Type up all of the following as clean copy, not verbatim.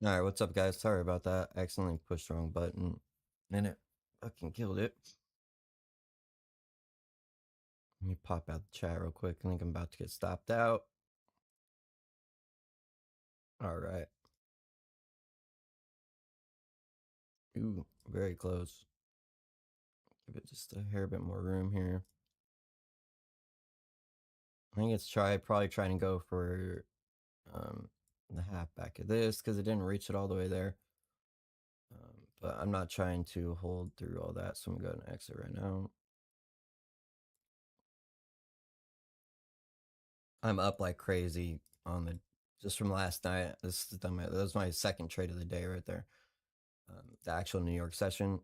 All right, what's up, guys? Sorry about that. I accidentally pushed the wrong button and it fucking killed it. Let me pop out the chat real quick. I think I'm about to get stopped out. All right. Ooh, very close. Give it just a hair bit more room here. I think it's probably trying to go for the half back of this because it didn't reach it all the way there. But I'm not trying to hold through all that, so I'm going to exit right now. I'm up like crazy on the just from last night. That was my second trade of the day right there. The actual New York session.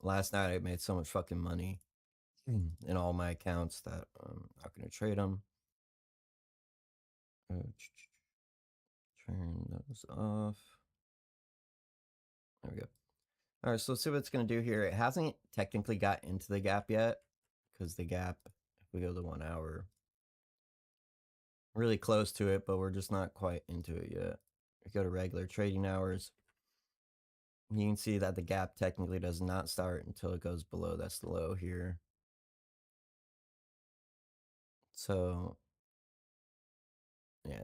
Last night I made so much fucking money in all my accounts that I'm not going to trade them. Turn those off. There we go. All right, so let's see what it's going to do here. It hasn't technically got into the gap yet because the gap, if we go to 1 hour, really close to it, but we're just not quite into it yet. We go to regular trading hours. You can see that the gap technically does not start until it goes below this low here. So, yeah,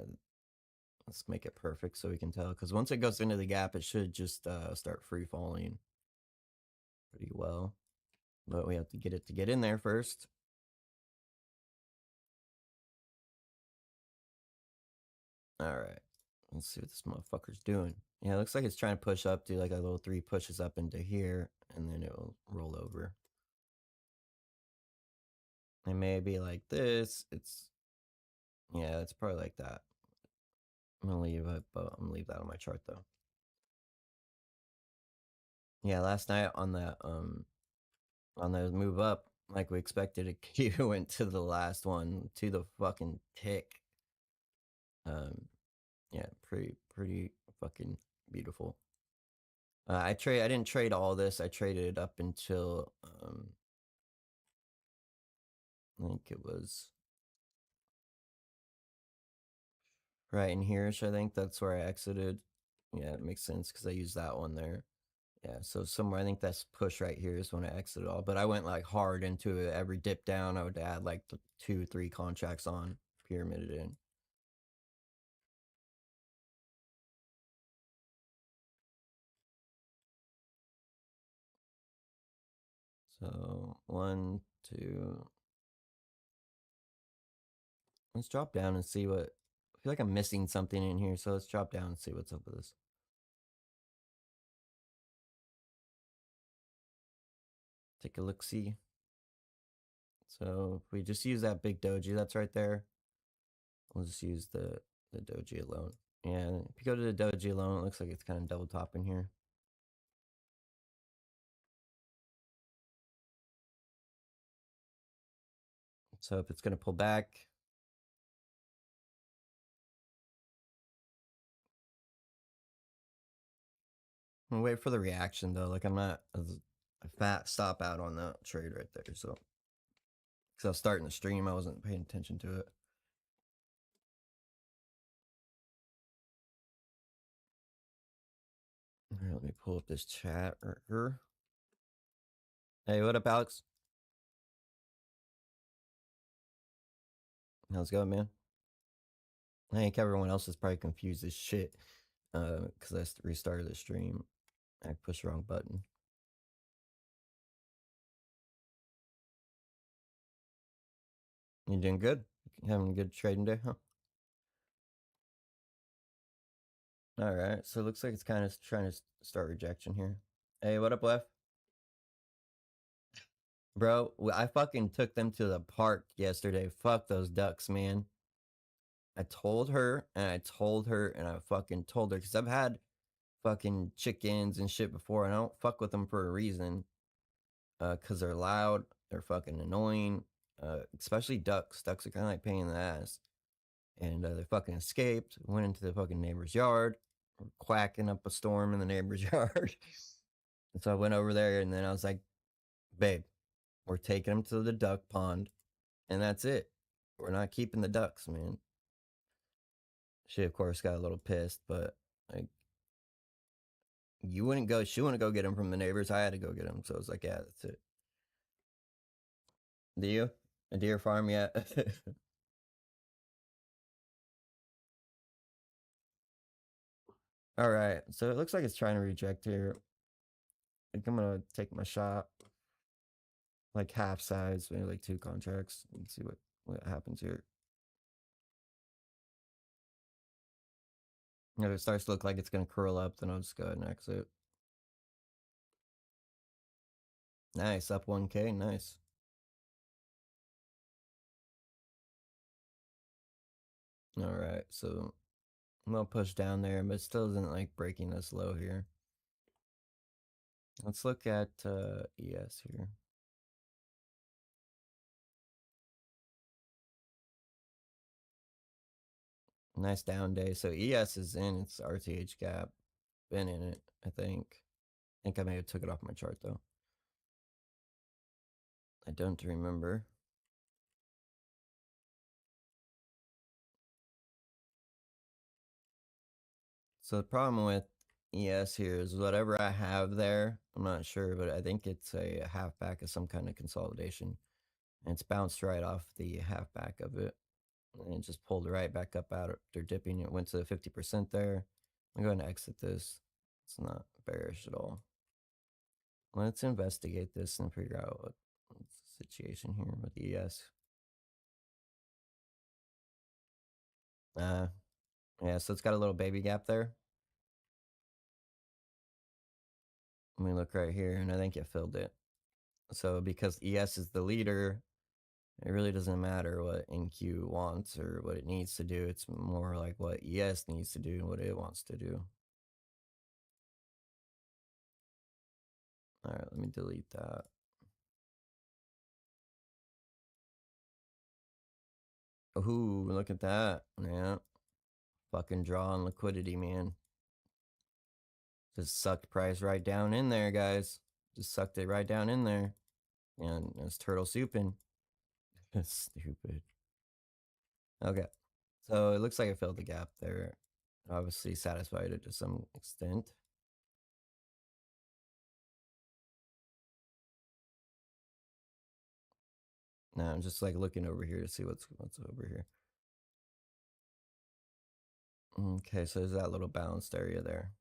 let's make it perfect so we can tell. Because once it goes into the gap, it should just start free falling pretty well. But we have to get in there first. All right, let's see what this motherfucker's doing. Yeah, it looks like it's trying to push up, do like a little 3 pushes up into here, and then it will roll over. It may be like this. Yeah, it's probably like that. I'm gonna leave it, but I'm gonna leave that on my chart though. Yeah, last night on the move up, like we expected, it went to the last one to the fucking tick. Yeah, pretty fucking beautiful. I didn't trade all this. I traded up until I think it was right in here. I think that's where I exited. Yeah, it makes sense because I used that one there. Yeah, so somewhere I think that's push right here is when I exited all. But I went like hard into it. Every dip down, I would add like 2-3 contracts on, pyramided in. So 1, 2. Let's drop down and see what. I feel like I'm missing something in here, so let's drop down and see what's up with this. Take a look, see. So if we just use that big doji that's right there, we'll just use the doji alone. And if you go to the doji alone, it looks like it's kind of double topping here. So if it's going to pull back, I'm gonna wait for the reaction though. Like I'm not a fat stop out on that trade right there. So because I was starting the stream, I wasn't paying attention to it. All right, let me pull up this chat. Hey, what up, Alex? How's it going, man? I think everyone else is probably confused as shit because I restarted the stream. I pushed the wrong button. You doing good? Having a good trading day, huh? All right, so it looks like it's kind of trying to start rejection here. Hey, what up, Lef? Bro, I fucking took them to the park yesterday. Fuck those ducks, man. I told her and I told her and I fucking told her because I've had fucking chickens and shit before and I don't fuck with them for a reason. Because they're loud, they're fucking annoying. Especially ducks. Ducks are kind of like pain in the ass. And they fucking escaped, went into the fucking neighbor's yard, quacking up a storm in the neighbor's yard. And so I went over there and then I was like, babe, we're taking them to the duck pond and that's it. We're not keeping the ducks, man. She, of course, got a little pissed, but like, You wouldn't go. She wouldn't go get them from the neighbors. I had to go get them. So I was like, yeah, that's it. Do you? A deer farm yet? All right. So it looks like it's trying to reject here. I think I'm gonna take my shot, like half size, maybe like 2 contracts, and see what happens here. If it starts to look like it's gonna curl up, then I'll just go ahead and exit. Nice, up 1K, nice. All right, so I'm gonna push down there, but it still isn't like breaking this low here. Let's look at ES here. Nice down day. So ES is in its RTH gap. Been in it, I think. I think I may have took it off my chart though. I don't remember. So the problem with ES here is whatever I have there, I'm not sure, but I think it's a halfback of some kind of consolidation. And it's bounced right off the halfback of it. And it just pulled right back up out after dipping. It went to 50% there. I'm going to exit this. It's not bearish at all. Let's investigate this and figure out what's the situation here with ES. Yeah, so it's got a little baby gap there. Let me look right here, and I think it filled it. So because ES is the leader, it really doesn't matter what NQ wants or what it needs to do. It's more like what ES needs to do and what it wants to do. All right, let me delete that. Ooh, look at that. Yeah. Fucking draw on liquidity, man. Just sucked price right down in there, guys. Just sucked it right down in there. And it's turtle souping. Stupid. Okay. So it looks like it filled the gap there. Obviously satisfied it to some extent. Now I'm just like looking over here to see what's over here. Okay, so there's that little balanced area there.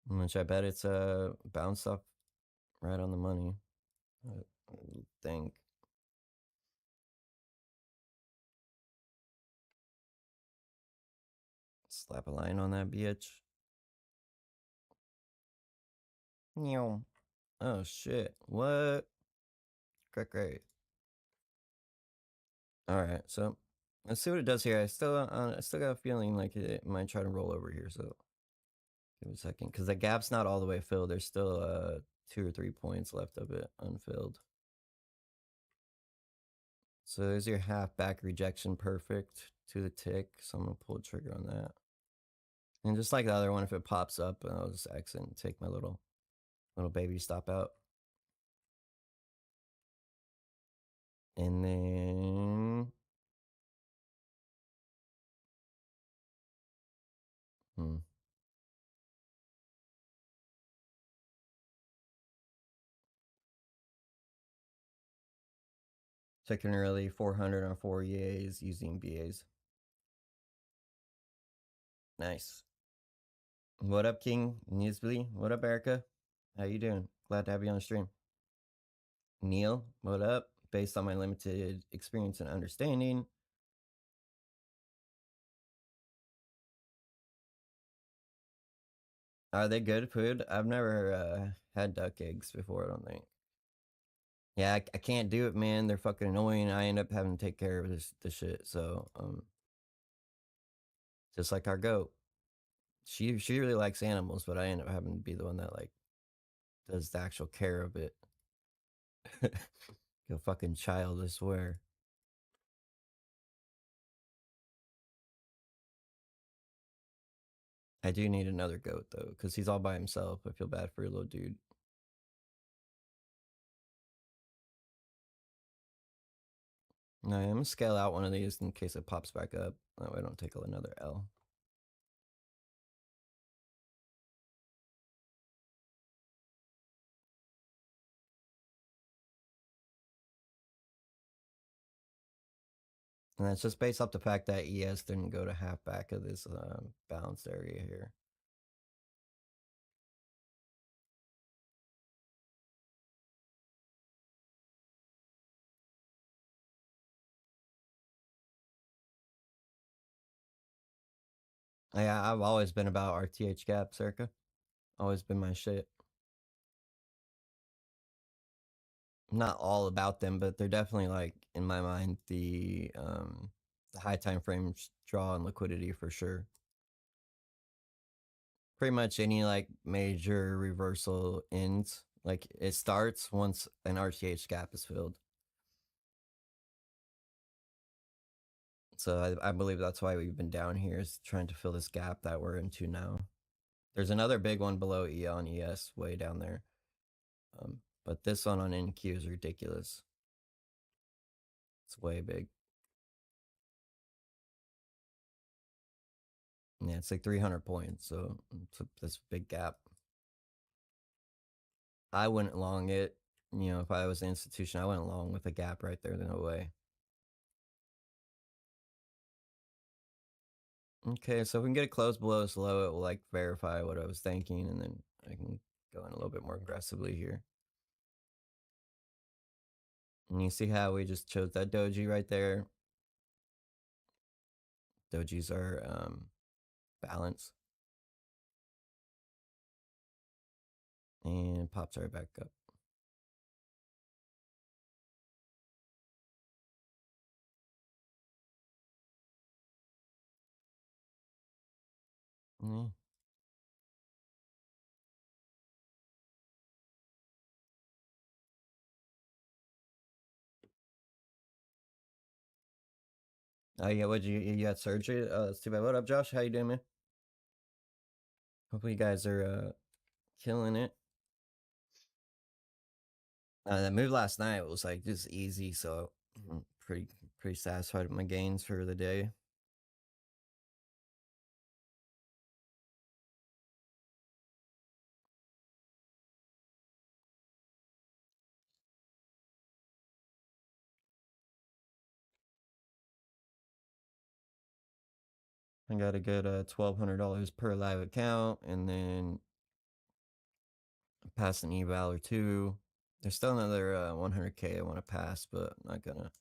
Which I bet it's bounced off right on the money. I think. Slap a line on that bitch. Oh shit. What? Great. All right, so let's see what it does here. I still got a feeling like it might try to roll over here. So give me a second, because the gap's not all the way filled. There's still 2 or 3 points left of it unfilled. So there's your halfback rejection, perfect to the tick. So I'm gonna pull the trigger on that. And just like the other one, if it pops up, I'll just exit and take my little baby stop out. And then checking early 400 on 4 EAs using BAs. Nice. What up, King Nisbly? What up, Erica? How you doing? Glad to have you on the stream. Neil, what up? Based on my limited experience and understanding. Are they good food? I've never had duck eggs before, I don't think. Yeah, I can't do it, man. They're fucking annoying. I end up having to take care of this shit. So, just like our goat. She really likes animals, but I end up having to be the one that like does the actual care of it. Go fucking child, I swear. I do need another goat though, because he's all by himself. I feel bad for your little dude. No, I'm gonna scale out one of these in case it pops back up. That way I don't take another L. And that's just based off the fact that ES didn't go to half back of this balanced area here. Yeah, I've always been about RTH gap circa. Always been my shit. Not all about them, but they're definitely like in my mind the high time frame draw and liquidity for sure. Pretty much any like major reversal ends, like it starts once an RTH gap is filled. So I believe that's why we've been down here, is trying to fill this gap that we're into now. There's another big one below E on ES way down there. But this one on NQ is ridiculous. It's way big. Yeah, it's like 300 points, so it's this big gap. I wouldn't long it. You know, if I was an institution, I went long with a gap right there. No way. Okay, so if we can get it close below this low, it will like verify what I was thinking, and then I can go in a little bit more aggressively here. And you see how we just chose that doji right there. Dojis are balanced. And pops right back up. Yeah. Oh yeah, what you had surgery? That's too bad. What up, Josh? How you doing, man? Hopefully you guys are killing it. That move last night was like just easy, so I'm pretty satisfied with my gains for the day. I got a good $1,200 per live account, and then pass an eval or two. There's still another 100K I want to pass, but I'm not gonna.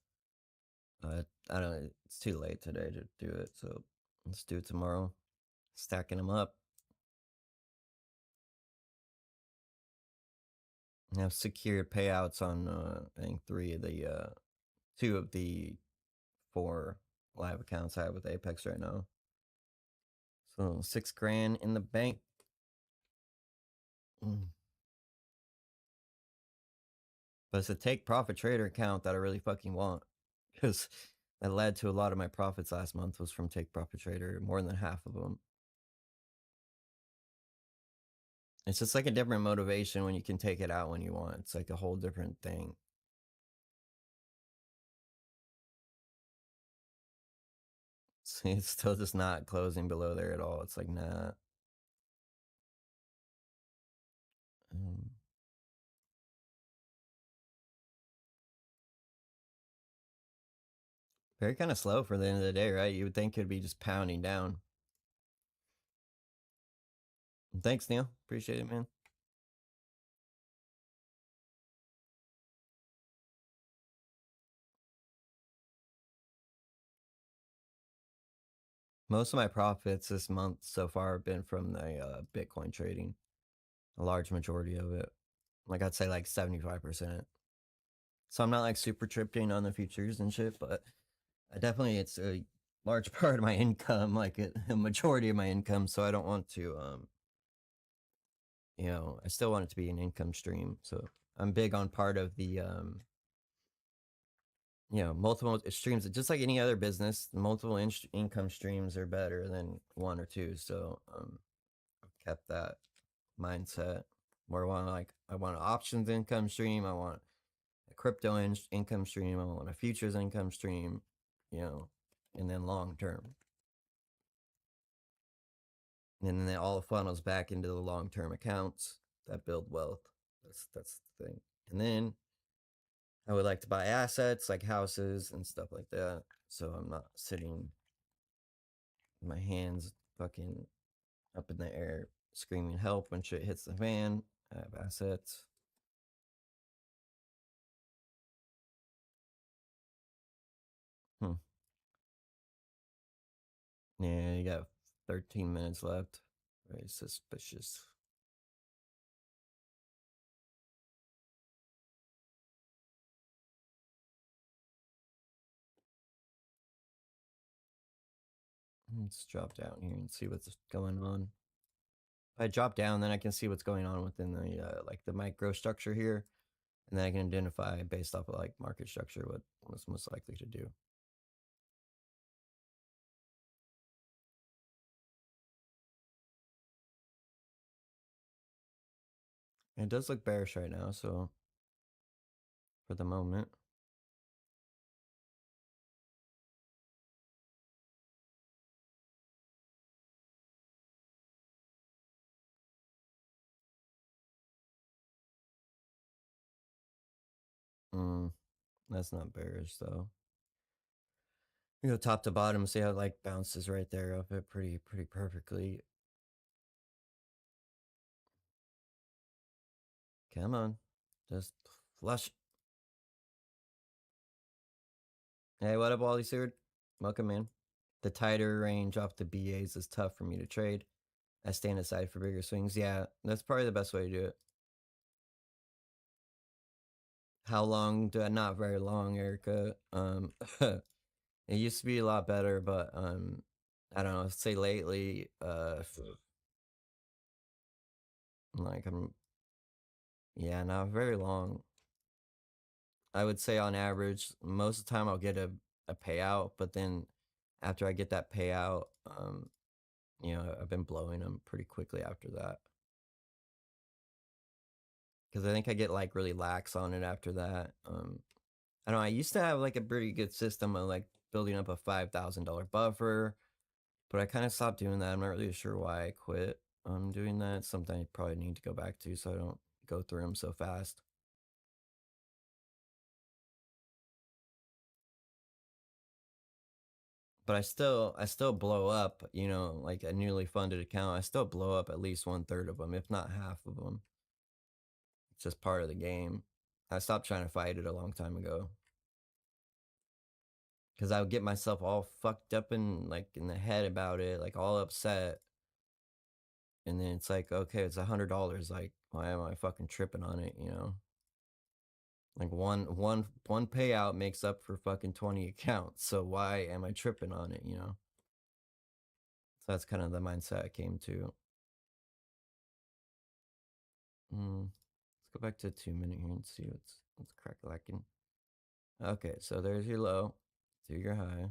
I don't know. It's too late today to do it, so let's do it tomorrow. Stacking them up. I have secured payouts on I think two of the 4 live accounts I have with Apex right now. So $6,000 in the bank. But it's a take profit trader account that I really fucking want, because that led to a lot of my profits last month was from take profit trader, more than half of them. It's just like a different motivation when you can take it out when you want. It's like a whole different thing. See, it's still just not closing below there at all. It's like, nah. Very kind of slow for the end of the day, right? You would think it'd be just pounding down. Thanks, Neil. Appreciate it, man. Most of my profits this month so far have been from the Bitcoin trading. A large majority of it. Like I'd say like 75%. So I'm not like super tripped in on the futures and shit, but I definitely, it's a large part of my income, like a majority of my income. So I don't want to, you know, I still want it to be an income stream. So I'm big on part of the, you know, multiple streams, just like any other business. Multiple income streams are better than one or two. So I've kept that mindset where I want an options income stream. I want a crypto income stream. I want a futures income stream, you know, and then long term. And then it all funnels back into the long term accounts that build wealth. That's the thing. And then I would like to buy assets like houses and stuff like that. so I'm not sitting my hands fucking up in the air screaming help when shit hits the fan. I have assets. Yeah, you got 13 minutes left. Very suspicious. Let's drop down here and see what's going on. If I drop down, then I can see what's going on within the like the micro structure here, and then I can identify based off of like market structure what was most likely to do. And it does look bearish right now, so for the moment. That's not bearish though. You go top to bottom, see how it like bounces right there up it pretty perfectly. Come on. Just flush. Hey, what up, Wally Seward? Welcome, man. The tighter range off the BAs is tough for me to trade. I stand aside for bigger swings. Yeah, that's probably the best way to do it. How long do I? Not very long, Erica. It used to be a lot better, but I don't know. Say lately, like yeah, not very long. I would say on average, most of the time I'll get a payout, but then after I get that payout, I've been blowing them pretty quickly after that. Because I think I get like really lax on it after that. I don't know. I used to have like a pretty good system of like building up a $5,000 buffer, but I kind of stopped doing that. I'm not really sure why I quit doing that. It's something I probably need to go back to so I don't go through them so fast. But I still blow up, like a newly funded account. I still blow up at least 1/3 of them, if not half of them. It's just part of the game. I stopped trying to fight it a long time ago. Because I would get myself all fucked up and like in the head about it, like all upset. And then it's like, okay, it's $100. Like, why am I fucking tripping on it? Like one payout makes up for fucking 20 accounts. So why am I tripping on it? So that's kind of the mindset I came to. Let's go back to 2 minute here and see what's crack lacking. Okay, so there's your low, to your high.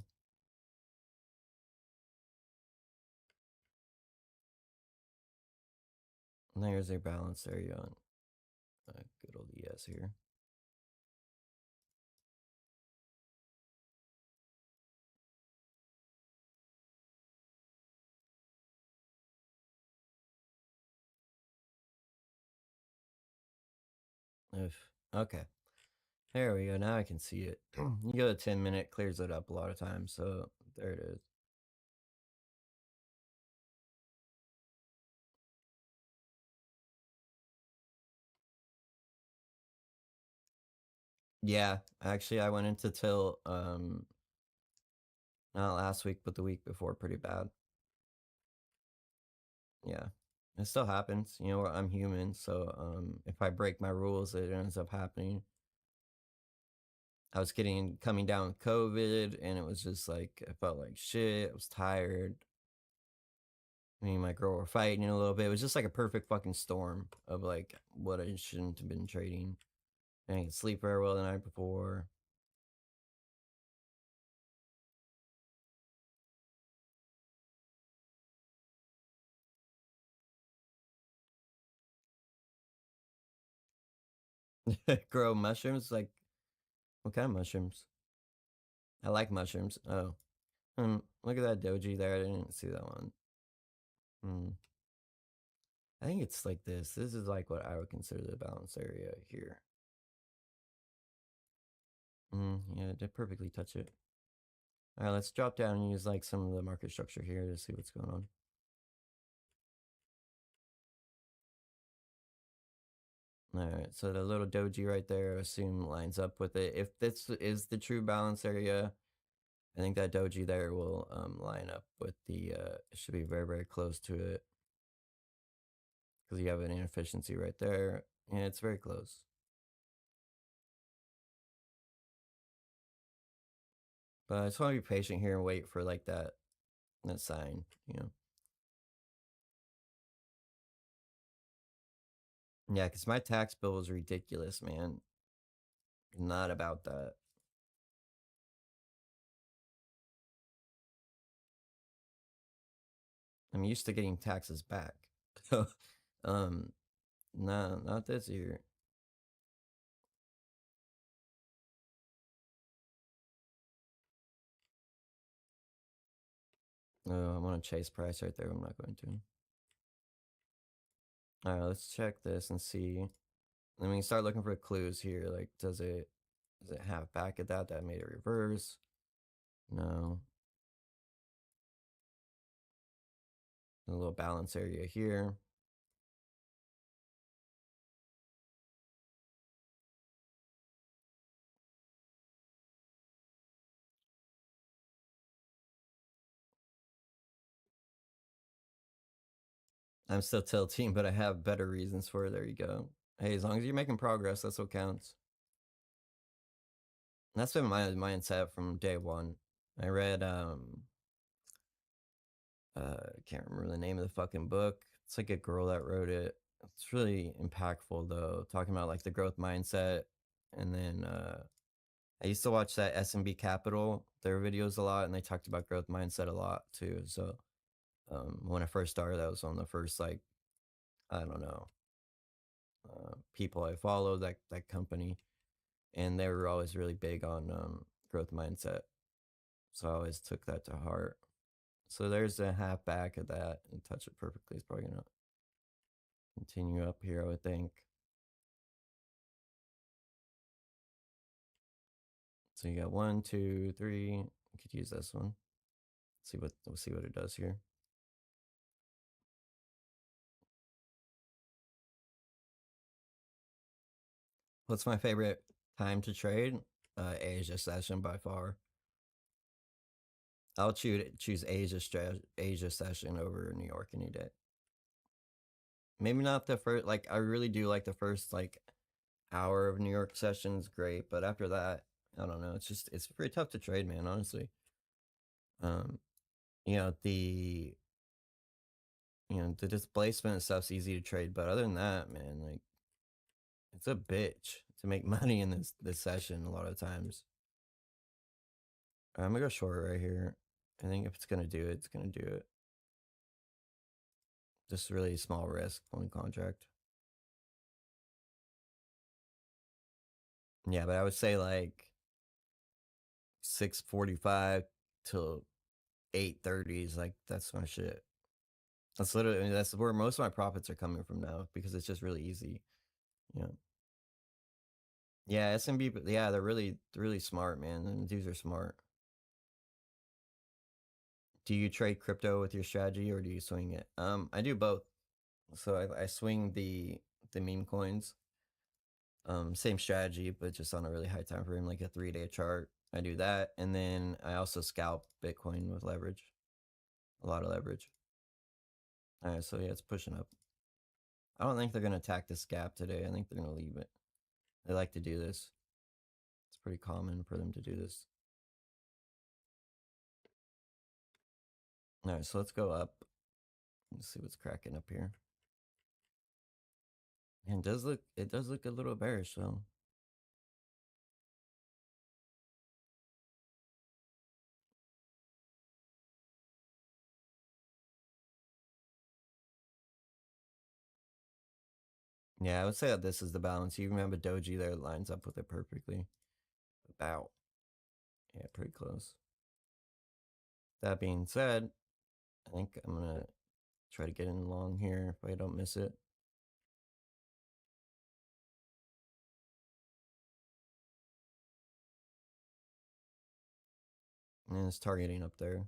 And there's your balance area on good old ES here. Okay, there we go. Now I can see it. You go to 10 minute, clears it up a lot of times. So there it is. Yeah, actually, I went into till not last week, but the week before, pretty bad. Yeah, it still happens. I'm human, so if I break my rules, it ends up happening. I was coming down with COVID, and it was just like I felt like shit. I was tired. Me and my girl were fighting a little bit. It was just like a perfect fucking storm of like what I shouldn't have been trading. I didn't sleep very well the night before. Grow mushrooms? Like, what kind of mushrooms? I like mushrooms. Oh, look at that doji there. I didn't see that one. Hmm. I think it's like this. This is like what I would consider the balance area here. Yeah, it did perfectly touch it. All right, let's drop down and use like some of the market structure here to see what's going on. All right, so the little doji right there, I assume lines up with it. If this is the true balance area, I think that doji there will line up with the, it should be very, very close to it because you have an inefficiency right there. And it's very close. But I just want to be patient here and wait for like that sign, you know. Yeah, because my tax bill is ridiculous, man. Not about that. I'm used to getting taxes back. So, no, not this year. No, I want to chase price right there. I'm not going to. All right, let's check this and see. I mean, start looking for clues here. Like, does it have back at that? That made it reverse. No. A little balance area here. I'm still tilting, but I have better reasons for it. There you go. Hey, as long as you're making progress, that's what counts. And that's been my mindset from day one. I read I can't remember the name of the fucking book. It's like a girl that wrote it. It's really impactful though, talking about like the growth mindset. And then I used to watch that S&P Capital, their videos a lot, and they talked about growth mindset a lot too. So when I first started, that was one of the first like, I don't know, people I followed, that company, and they were always really big on growth mindset. So I always took that to heart. So there's a half back of that and touch it perfectly. It's probably gonna continue up here, I would think. So you got 1, 2, 3. You could use this one. We'll see what it does here. What's my favorite time to trade? Asia session by far. I'll choose Asia session over New York any day. Maybe not the first. Like I really do like the first like hour of New York sessions, great. But after that, I don't know. It's pretty tough to trade, man. Honestly, um, you know the displacement stuff's easy to trade, but other than that, man, like it's a bitch to make money in this session a lot of times. I'm gonna go short right here. I think if it's gonna do it, it's gonna do it. Just really small risk, one contract. Yeah, but I would say like 6:45 till 8:30 is like that's my shit. That's literally, I mean, that's where most of my profits are coming from now because it's just really easy. You know. Yeah, SMB, but yeah, they're really smart, man. And dudes are smart. Do you trade crypto with your strategy or do you swing it? I do both. So I swing the meme coins. Same strategy, but just on a really high time frame, like a 3-day chart. I do that, and then I also scalp Bitcoin with leverage, a lot of leverage. All right, so yeah, it's pushing up. I don't think they're gonna attack this gap today. I think they're gonna leave it. They like to do this. It's pretty common for them to do this. All right, so let's go up. Let's see what's cracking up here. And it does look a little bearish though. Yeah, I would say that this is the balance. You even have a doji there that lines up with it perfectly. About. Yeah, pretty close. That being said, I think I'm gonna try to get in long here if I don't miss it. And it's targeting up there.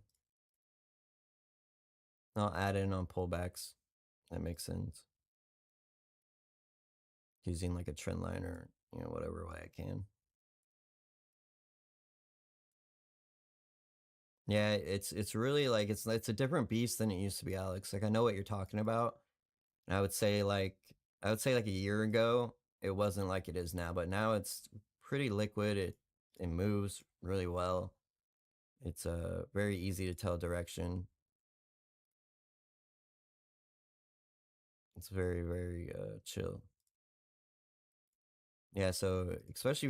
I'll add in on pullbacks. That makes sense. Using like a trend line or, whatever way I can. Yeah, it's really like it's a different beast than it used to be, Alex. Like I know what you're talking about. And I would say like a year ago, it wasn't like it is now, but now it's pretty liquid. It moves really well. It's very easy to tell direction. It's very, very chill. Yeah, so especially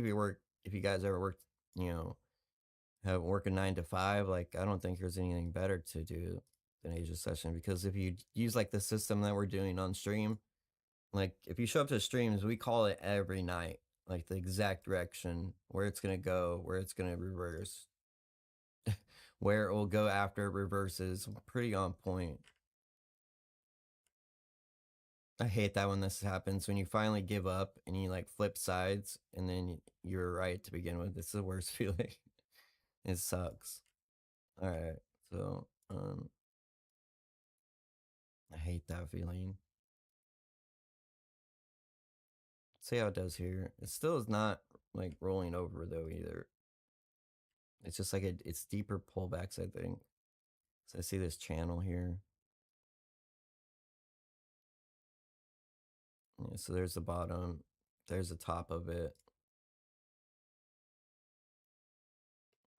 if you guys ever worked, you know, have work a 9 to 5, like I don't think there's anything better to do than Asia session because if you use like the system that we're doing on stream, like if you show up to streams, we call it every night, like the exact direction, where it's gonna go, where it's gonna reverse, where it will go after it reverses. Pretty on point. I hate that when this happens when you finally give up and you like flip sides and then you're right to begin with. It's the worst feeling. It sucks. All right, so I hate that feeling. See how it does here. It still is not like rolling over though either. It's just like it's deeper pullbacks, I think. So I see this channel here. Yeah, so there's the bottom. There's the top of it.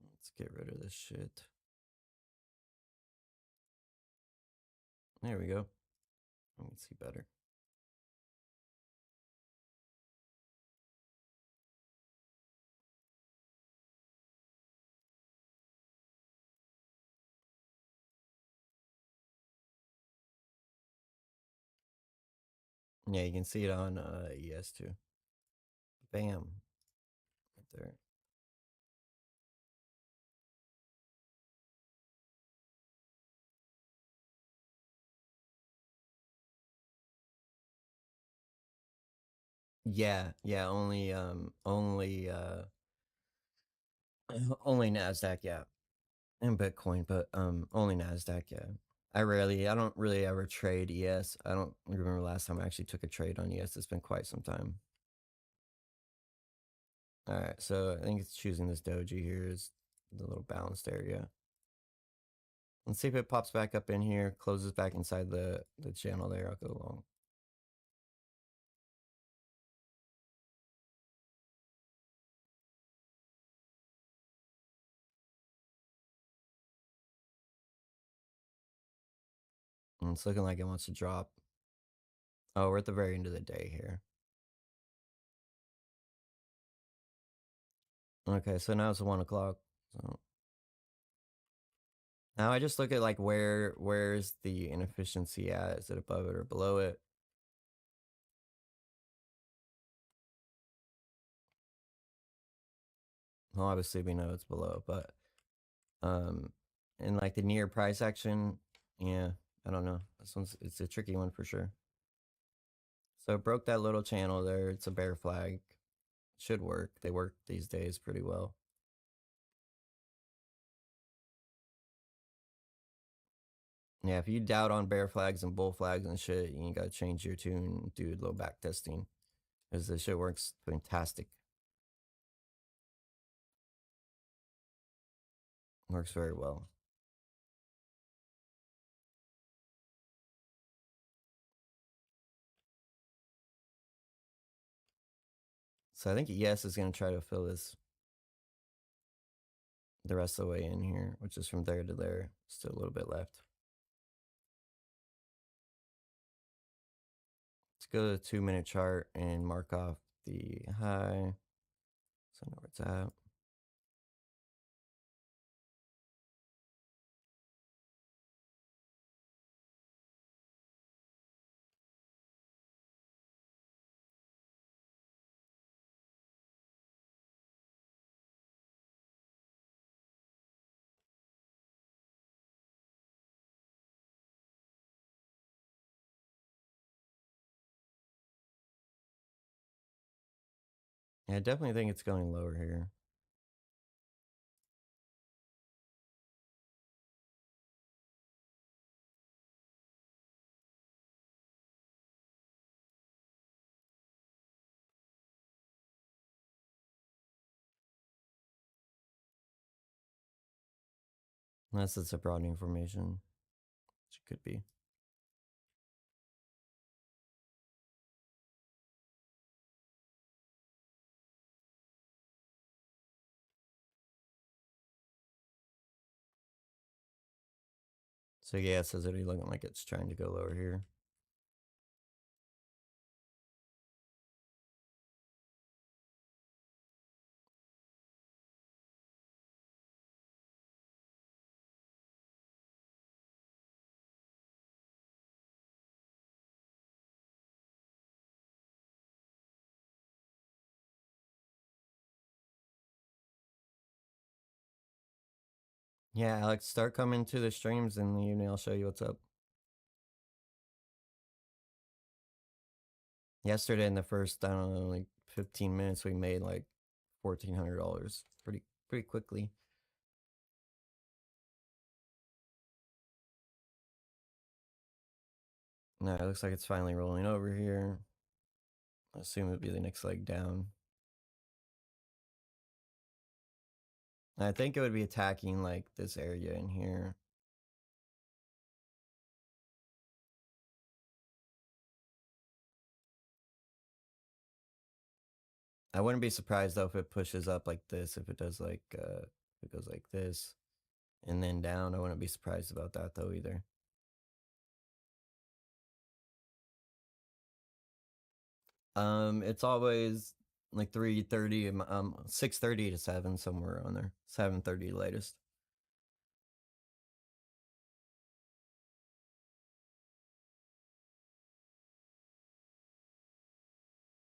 Let's get rid of this shit. There we go. Let me see better. Yeah, you can see it on ES too. Bam. Right there. Yeah, only Nasdaq, yeah. And Bitcoin, but only Nasdaq, yeah. I don't really ever trade ES. I don't remember last time I actually took a trade on ES. It's been quite some time. All right, so I think it's choosing this doji here is the little balanced area. Let's see if it pops back up in here, closes back inside the channel there. I'll go long. And it's looking like it wants to drop. Oh, we're at the very end of the day here. Okay, so now it's 1 o'clock. So now I just look at like where's the inefficiency at? Is it above it or below it? Well, obviously we know it's below, but um in like the near price action, yeah, I don't know. It's a tricky one for sure. So it broke that little channel there. It's a bear flag. Should work. They work these days pretty well. Yeah, if you doubt on bear flags and bull flags and shit, you gotta change your tune, do a little back testing. Because this shit works fantastic. Works very well. So I think ES is gonna try to fill this the rest of the way in here, which is from there to there. Still a little bit left. Let's go to the 2 minute chart and mark off the high. So I know where it's at. Yeah, I definitely think it's going lower here. Unless it's a broadening formation, which it could be. So yeah, it says already looking like it's trying to go lower here. Yeah, Alex, start coming to the streams in the evening. I'll show you what's up. Yesterday, in the first, I don't know, like 15 minutes, we made like $1,400 pretty quickly. Now it looks like it's finally rolling over here. I assume it'll be the next leg down. I think it would be attacking like this area in here. I wouldn't be surprised though if it pushes up like this, if it does like, if it goes like this and then down. I wouldn't be surprised about that though either. It's always like 3:30, 6:30 to 7, somewhere on there. 7:30 latest.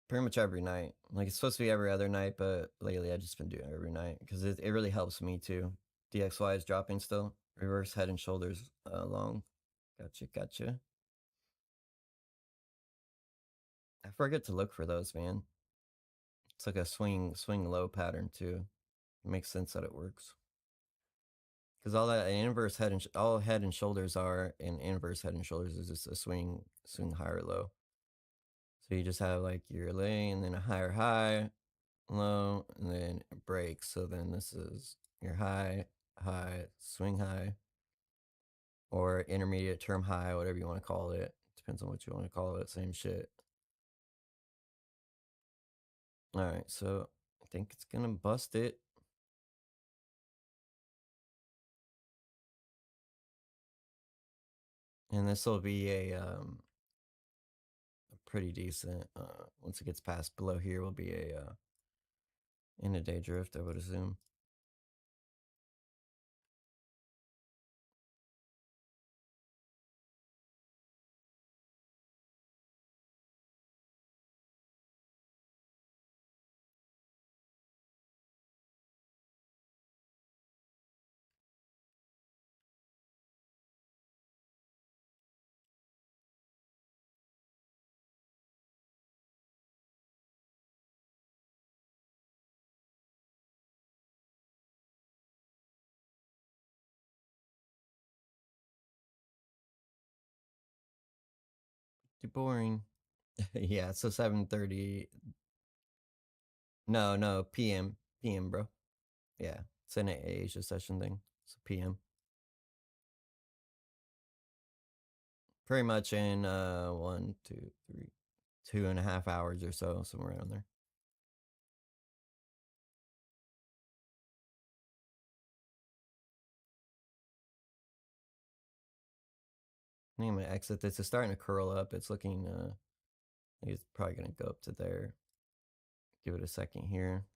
Pretty much every night. Like it's supposed to be every other night, but lately I've just been doing it every night because it really helps me too. DXY is dropping still. Reverse head and shoulders long. Gotcha. I forget to look for those, man. It's like a swing low pattern too. It makes sense that it works. Because all that inverse head and all head and shoulders are in inverse head and shoulders is just a swing higher low. So you just have like your lay and then a higher high, low, and then it breaks. So then this is your high, swing high, or intermediate term high, whatever you want to call it. Depends on what you want to call it. Same shit. All right, so I think it's gonna bust it. And this will be a pretty decent. Once it gets past below here, will be a in a day drift, I would assume. Too boring. Yeah, so 7:30. No, PM, bro. Yeah, it's an Asia session thing. So PM. Pretty much in 1, 2, 3, 2.5 hours or so, somewhere around there. I think I'm gonna exit this. It's starting to curl up. It's looking I think it's probably gonna go up to there. Give it a second here.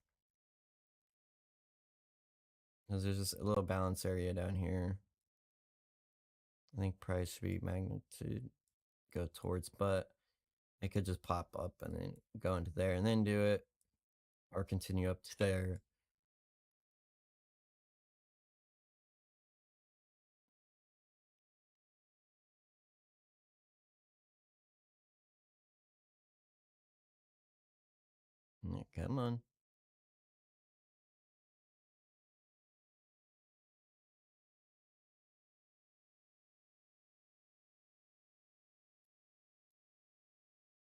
Because there's just a little balance area down here. I think price should be magnitude go towards, but it could just pop up and then go into there and then do it, or continue up to there. Yeah, come on.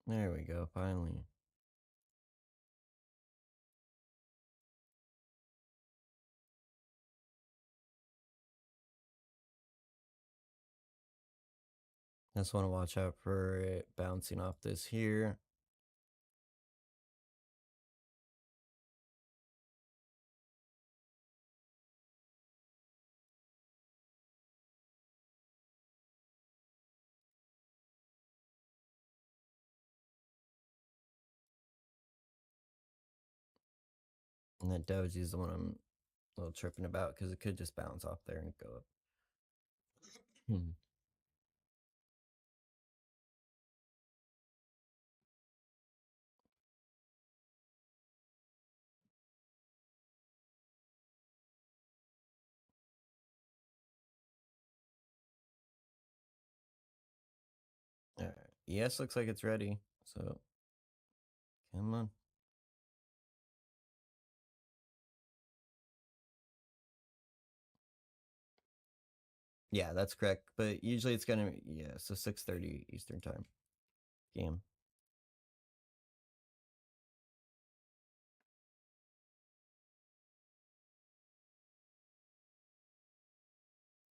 There we go, finally. Just want to watch out for it bouncing off this here. And that doji is the one I'm a little tripping about because it could just bounce off there and go up. All right. Yes, looks like it's ready. So come on. Yeah, that's correct. But usually it's gonna yeah, so 6:30 Eastern time. Game.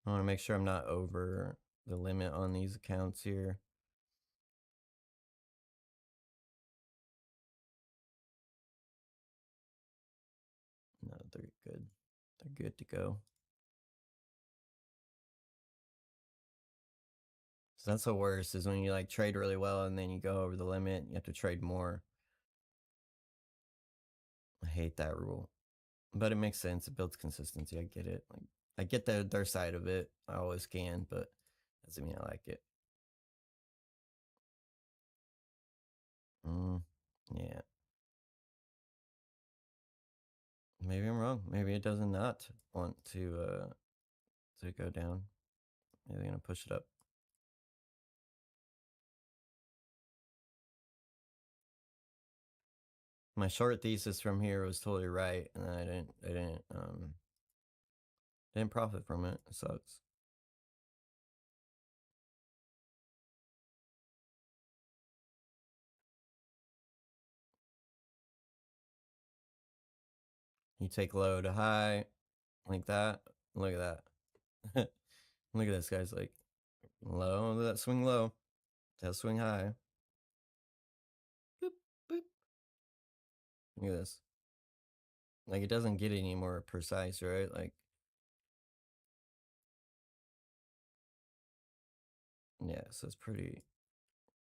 I want to make sure I'm not over the limit on these accounts here. No, they're good. They're good to go. So that's the worst is when you like trade really well and then you go over the limit and you have to trade more. I hate that rule. But it makes sense. It builds consistency. I get it. Like I get their side of it. I always can, but doesn't mean I like it. Yeah. Maybe I'm wrong. Maybe it does not want to go down. Maybe they're gonna push it up. My short thesis from here was totally right, and I didn't profit from it. It sucks. You take low to high, like that. Look at that. Look at this guy's like low. That swing low. That swing high. Boop boop. Look at this. Like it doesn't get any more precise, right? Like yeah, so it's pretty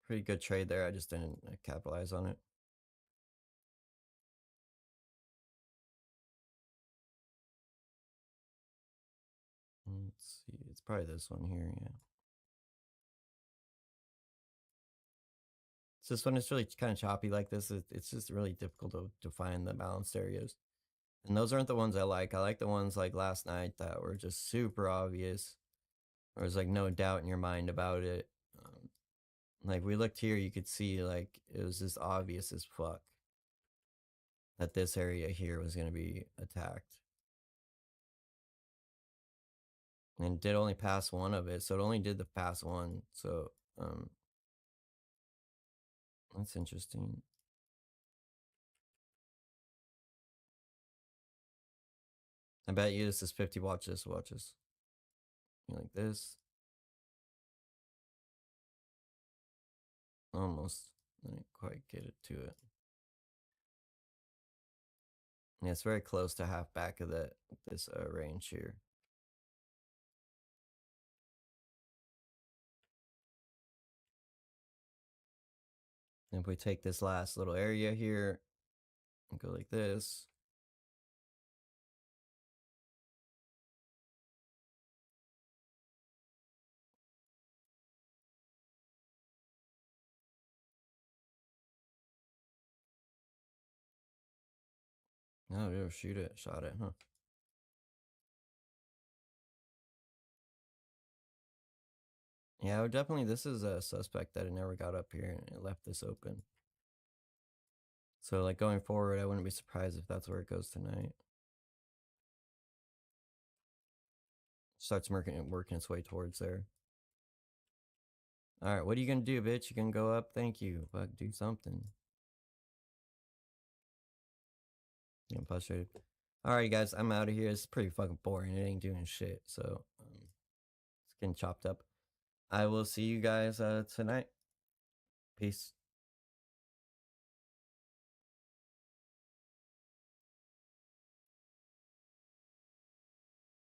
good trade there. I just didn't capitalize on it. Let's see. It's probably this one here. Yeah. So this one is really kind of choppy like this. It's just really difficult to find the balanced areas. And those aren't the ones I like. I like the ones like last night that were just super obvious. There was like no doubt in your mind about it. Like we looked here, you could see like it was just obvious as fuck that this area here was going to be attacked. And it did only pass one of it. So it only did the pass one. So that's interesting. I bet you this is 50. Watch this. Watch this. Like this. Almost. I didn't quite get it to it. Yeah, it's very close to half back of this range here. And if we take this last little area here and go like this. Oh, yeah, shoot it. Shot it, huh? Yeah, definitely. This is a suspect that it never got up here and it left this open. So, like going forward, I wouldn't be surprised if that's where it goes tonight. Starts working its way towards there. All right, what are you gonna do, bitch? You can go up. Thank you. Fuck, do something. I'm frustrated. All right, guys, I'm out of here. It's pretty fucking boring. It ain't doing shit. So it's getting chopped up. I will see you guys tonight. Peace.